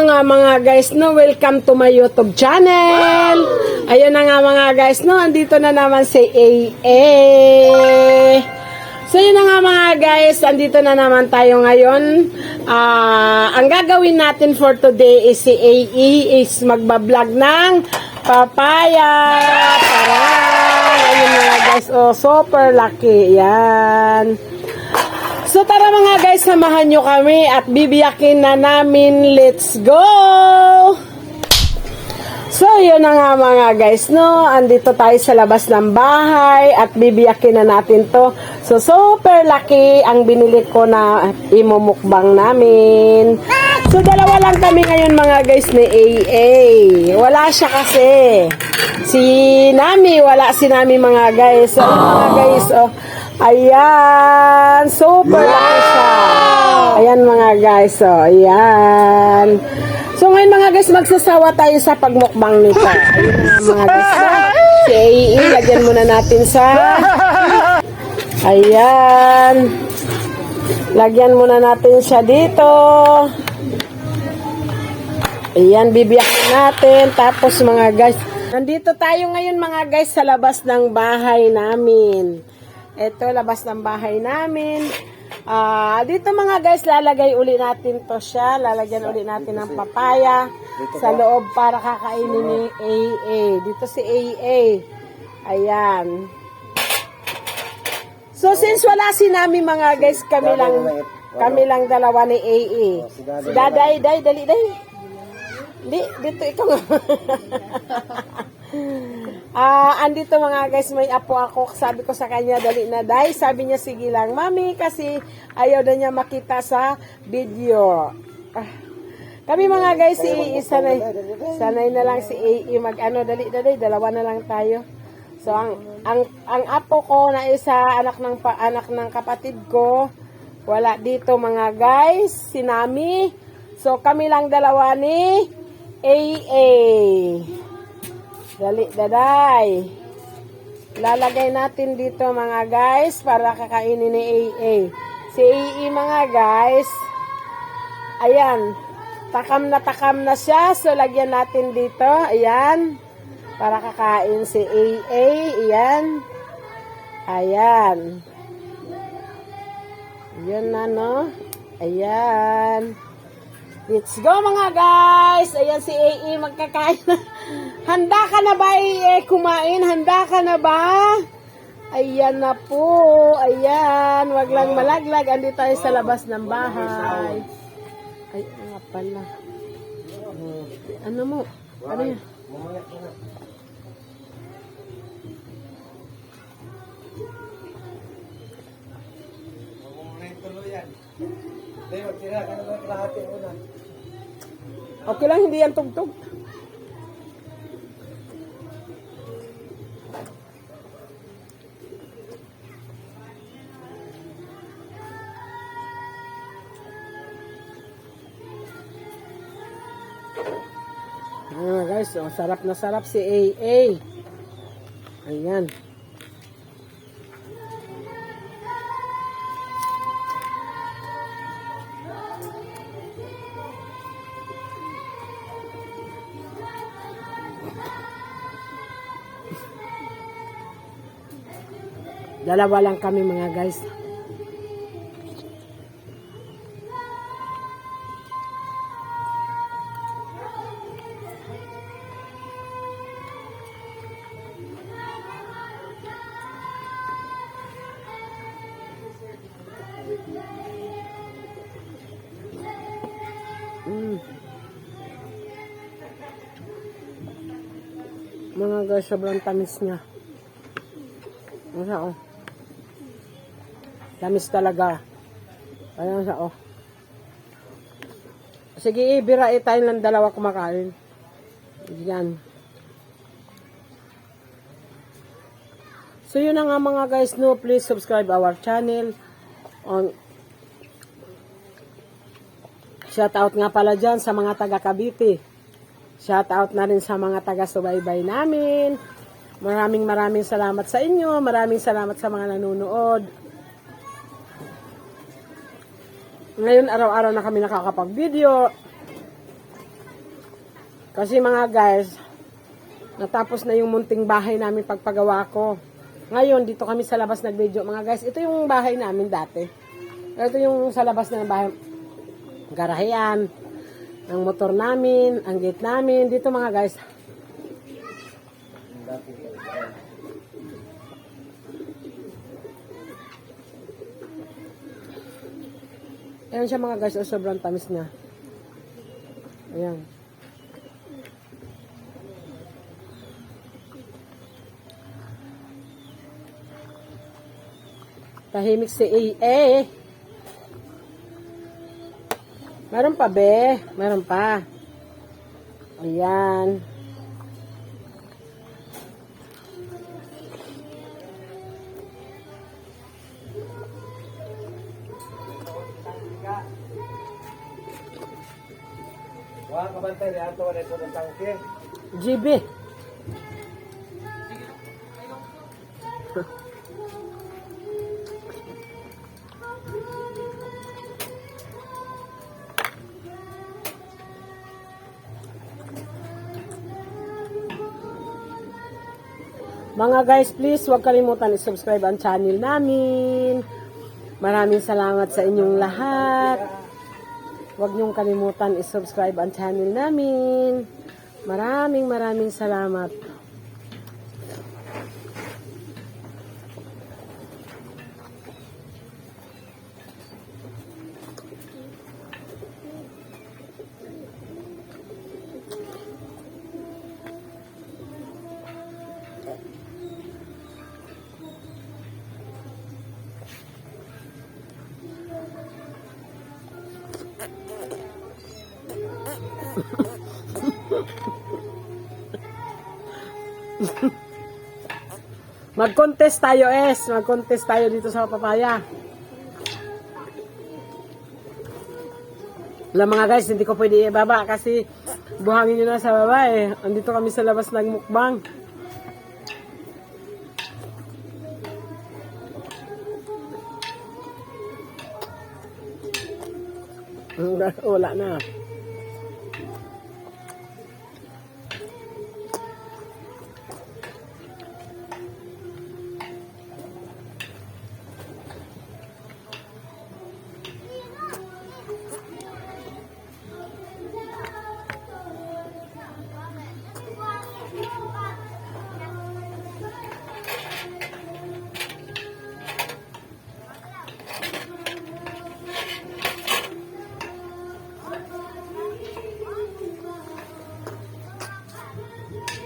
na nga mga guys, no, welcome to my YouTube channel. Ayun na nga mga guys, no, andito na naman si AA. So yun na nga mga guys, andito na naman tayo ngayon. Ang gagawin natin for today is si AE is magbablog ng papaya. Parang, ayun mga guys, oh, super lucky. Yan. So tara mga guys, samahan nyo kami at bibiyakin na namin. Let's go! So yun na nga mga guys, no, andito tayo sa labas ng bahay at bibiyakin na natin to. So super lucky ang binili ko na imumukbang namin. So dalawa lang kami ngayon mga guys ni AA. Wala siya kasi. Si Nami, wala si Nami mga guys. So mga guys, oh, ayan, super lucky siya. Ayan mga guys, so ayan. So ngayon mga guys, magsasawa tayo sa pagmukbang nito. Ayun na mga guys, si AE, lagyan muna natin sa, ayan, lagyan muna natin siya dito. Ayan, bibiyakin natin. Tapos mga guys, nandito tayo ngayon mga guys sa labas ng bahay namin. Ito, labas ng bahay namin. Dito mga guys, lalagay uli natin to siya. Lalagyan uli natin ng papaya sa loob para kakainin ni AA. Dito si AA. Ayan. So, since wala si Nami mga guys, kami lang dalawa ni AA. Si Daday, dali. Dito ikaw nga. Andito mga guys, may apo ako. Sabi ko sa kanya, dali na day. Sabi niya, sige lang mami, kasi ayaw na niya makita sa video. Kami mga guys, sanay na lang si AE mag-ano, dali, dalawa na lang tayo. So ang apo ko na isa, anak ng kapatid ko, wala dito mga guys, si Nami. So kami lang dalawa ni AA. Dali, daday. Lalagay natin dito mga guys para kakainin ni AA. Si AA mga guys, ayan, takam na siya. So lagyan natin dito, ayan, para kakain si AA. Ayan. Ayan na, no? Ayan. Let's go mga guys. Ayan si AA magkakain na. Handa ka na ba AA kumain? Handa ka na ba? Ayan na po. Ayan. Wag lang malaglag. Andito tayo sa labas ng bahay. Ay, nga pala. Ano mo? Ano yan? Okay lang, hindi yan tugtog. Guys, oh, sarap na sarap si AA. Ayan. Dalawa lang kami mga guys. Mga guys, sobrang tamis niya. Ano oh. Tamis talaga. Ayan siya, oh. Sige, ibirae tayo ng dalawa kumakain. Yan. So, yun na nga mga guys, no, please subscribe our channel. Shout out nga pala dyan sa mga taga Cavite. Shout out na rin sa mga taga subaybay namin. Maraming salamat sa inyo. Maraming salamat sa mga nanonood. Ngayon, araw-araw na kami nakakapag-video. Kasi mga guys, natapos na yung munting bahay namin pagpagawa ko. Ngayon, dito kami sa labas nag-video. Mga guys, ito yung bahay namin dati. Ito yung sa labas na bahay. Garahean. Ang motor namin, ang gate namin. Dito mga guys. Ayan siya mga guys. Sobrang tamis niya. Ayan. Tahimik si AA. Meron pa, be. Meron pa. Ayan. Wah, kabantay niya. Ito, wala ito ng tangke. GB. Mga guys, please huwag kalimutan i-subscribe ang channel namin. Maraming salamat sa inyong lahat. Huwag niyong kalimutan i-subscribe ang channel namin. Maraming salamat. Mag-contest tayo, Mag-contest tayo dito sa papaya. Wala mga guys, hindi ko pwede ibaba kasi buhangin nyo na sa baba Andito kami sa labas nagmukbang. Wala na.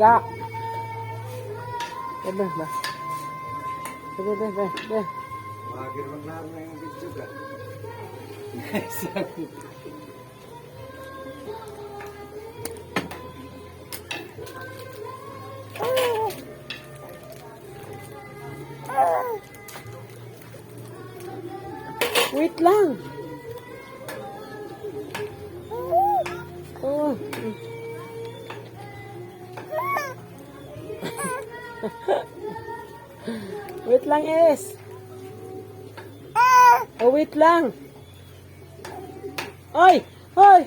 Ga. Bebe, ba. Bebe. Magir magnaroon na yung video ka. Wait lang. Oh. Wait lang, Oh, wait lang. Oy! Hoy!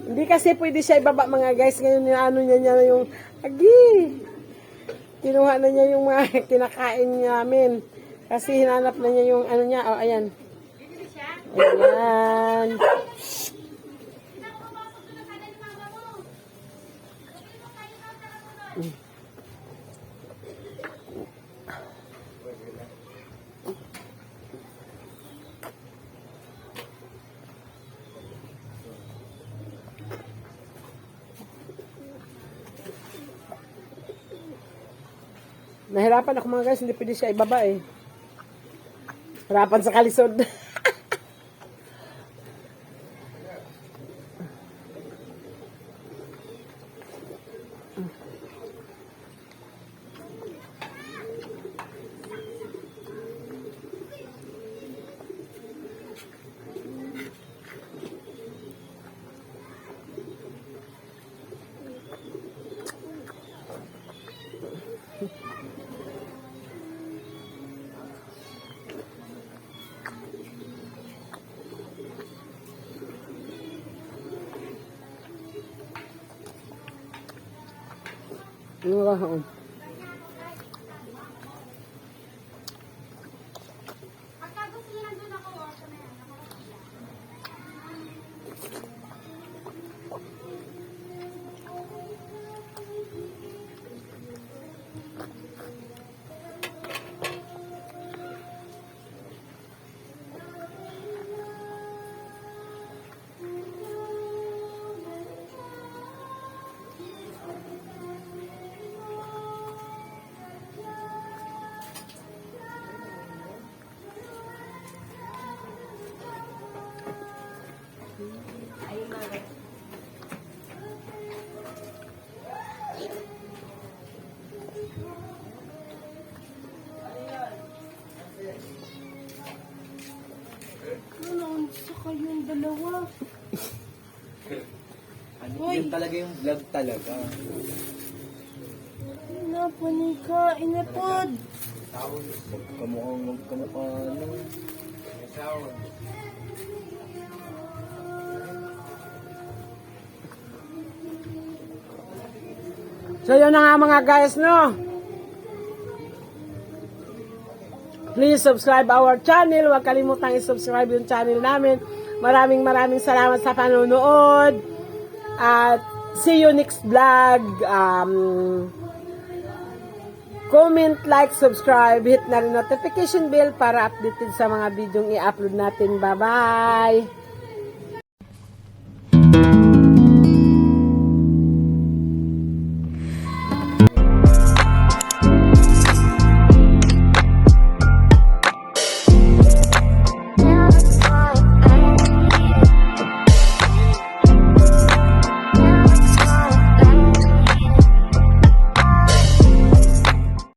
Hindi kasi pwede siya ibaba mga guys. Ngayon ano niya yung agi. Kinuha na niya yung mga kinakain namin. Kasi hinanap na niya yung ano niya. Oh, ayan. Ayan. Nahirapan ako mga guys, hindi pwede siya ibaba Harapan sa kalisod. Ano, sa kayong dalawa? Ano, yun talaga yung vlog talaga. Inapanay ka, inapod. Magkamukha, ano. So yun na nga mga guys, no? Please subscribe our channel. Huwag kalimutang i-subscribe yung channel namin. Maraming salamat sa panonood. At see you next vlog. Comment, like, subscribe. Hit na rin notification bell para updated sa mga video i-upload natin. Bye-bye!